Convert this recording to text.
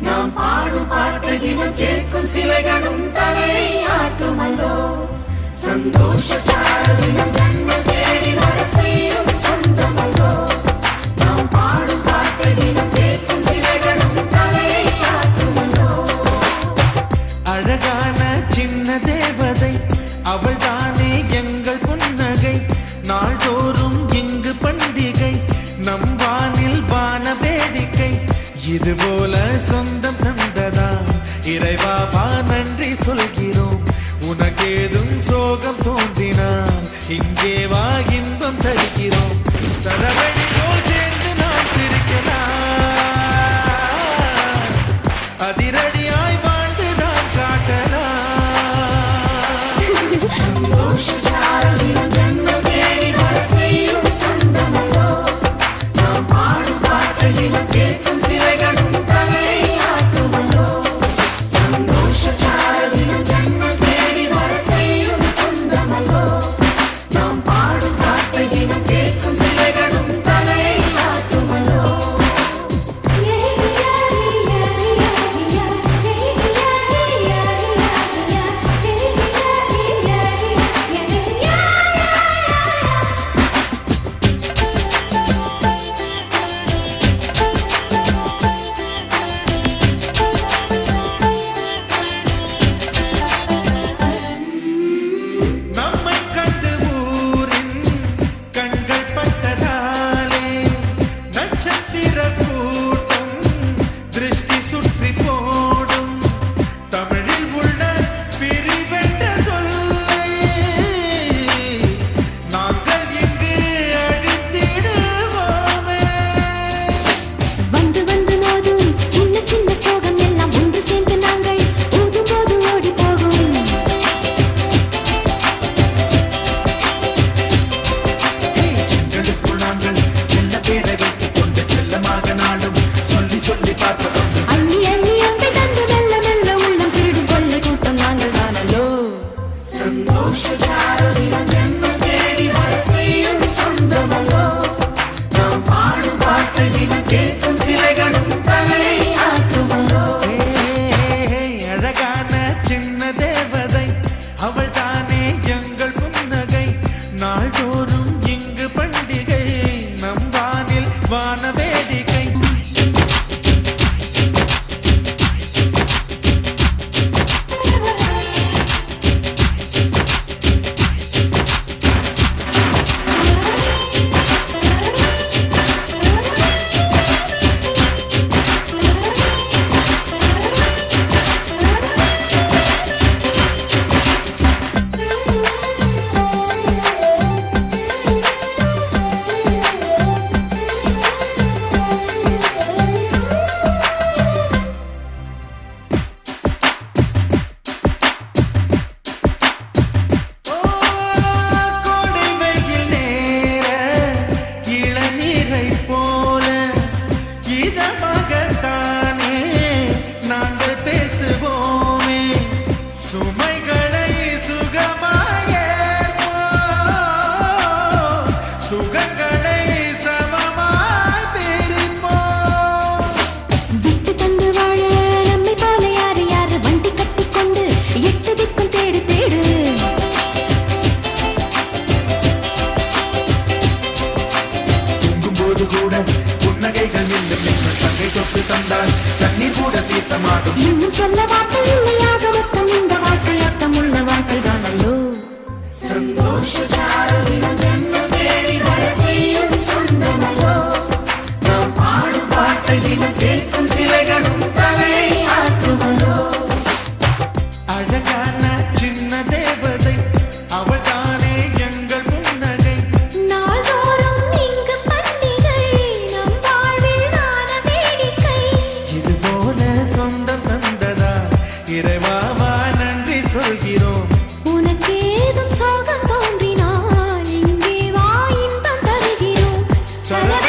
நாம் பாடும் பாட்டு தினம் கேட்கும் சிலைகளும் தலை ஆட்டுமல்லோ சந்தோஷ சாரதினம் ஜன்மம் தேடி வர செய்யும் சொந்தமல்லோ நாம் பாடும் பாட்டு தினம் கேட்கும் சிலைகளும் தலை ஆட்டுமல்லோ அழகான சின்ன தேவதை அவள் தானே எங்கள் புன்னகை நாள்தோறும் இங்கு பண்டிகை நம் வானில் வான வேடிக்கை இதுபோல சொந்தம் தந்ததா இறைவா நன்றி சொல்கிறோம் உனக்கேதும் சோகம் தோன்றினான் இங்கே வா இன்பம் தருகிறோம் சரவடி போல் சேர்ந்து நாம் சிரிக்கலாம் அதிரடியாய் வாழ்ந்து நாம் காட்டலாம் சந்தோஷ சாரதினம் ஜன்மம் தேடி வர செய்யும் சொந்தமல்லோ நாம் பாடும் பாட்டு தினம் கேட்கும் சிலைகளும் தலை ஆட்டுமல்லோ சந்தோஷ சாரதினம் ஜன்மம் தேடி வர செய்யும் சொந்தமல்லோ நாம் பாடும் பாட்டு தினம் கேட்கும் சிலைகளும் தலை ஆட்டுமல்லோ நம்மை கண்டு ஊரின் கண்கள் பட்டதாலே நட்சத்திர கூட்டம் திருஷ்டி சுற்றி போடும் தமிழில் உள்ள பிரிவென்ற சொல்லை நாங்கள் இங்கு அழித்திடுவோமே வந்து வந்து மோதும் சின்ன சின்ன சோகம் எல்லாம் ஒன்று சேர்ந்து நாங்கள் ஊதும் போது ஓடி போகும் எங்களுக்குள் நாங்கள் செல்ல பேரை வைத்துக் கொண்டு செல்லமாக நாளும் சொல்லி சொல்லி பார்ப்பதுண்டு அள்ளி அள்ளி அம்பை தந்து மெல்ல மெல்ல உள்ளம் திருடும் கொள்ளை கூட்டம் நாங்கள் தானல்லோ சந்தோஷ சாரதினம் ஜன்மம் தேடி வர செய்யும் சொந்தமல்லோ நாம் பாடும் பாட்டு தினம் கேட்கும் சிலைகளும் தலை ஆட்டுமல்லோ அழகான சின்ன தேவதை அவள் தானே எங்கள் புன்னகை நாள்தோறும் இங்கு பண்டிகை நம் வானில் வான வேடிக்கை கோடை வெயில் நேர இளநீரை போல இதமாகத்தானே நாங்கள் பேசுவோமே சுமைகளை சுகமாயேற்போம் சுகங்களை சமமாய் பிரிப்போம் விட்டு தந்து வாழ நம்மை போல யாரு யாரு வண்டி கட்டிக்கொண்டு எட்டு திக்கும் தேடு தேடு தூங்கும்போது கூட புன்னகைகள் இல்லை என்று தங்கை தொட்டு தந்தால் தண்ணீர் கூட தீர்த்தமாடும் இன்னும் சொல்ல வார்த்தை இல்லையாக மொத்தம் இந்த வாழ்க்கை அர்த்தம் உள்ள வாழ்க்கை தானல்லோ சந்தோஷ சாரதினம் ஜன்மம் தேடி வர செய்யும் சொந்தமல்லோ நாம் பாடும் பாட்டு தினம் கேட்கும் சிலைகளும் தலை ஆட்டுமல்லோ அழகான சின்ன தேவதை அவள் தானே எங்கள் புன்னகை நாள்தோறும் இங்கு பண்டிகை நம் வாழ்வில் சரவெடி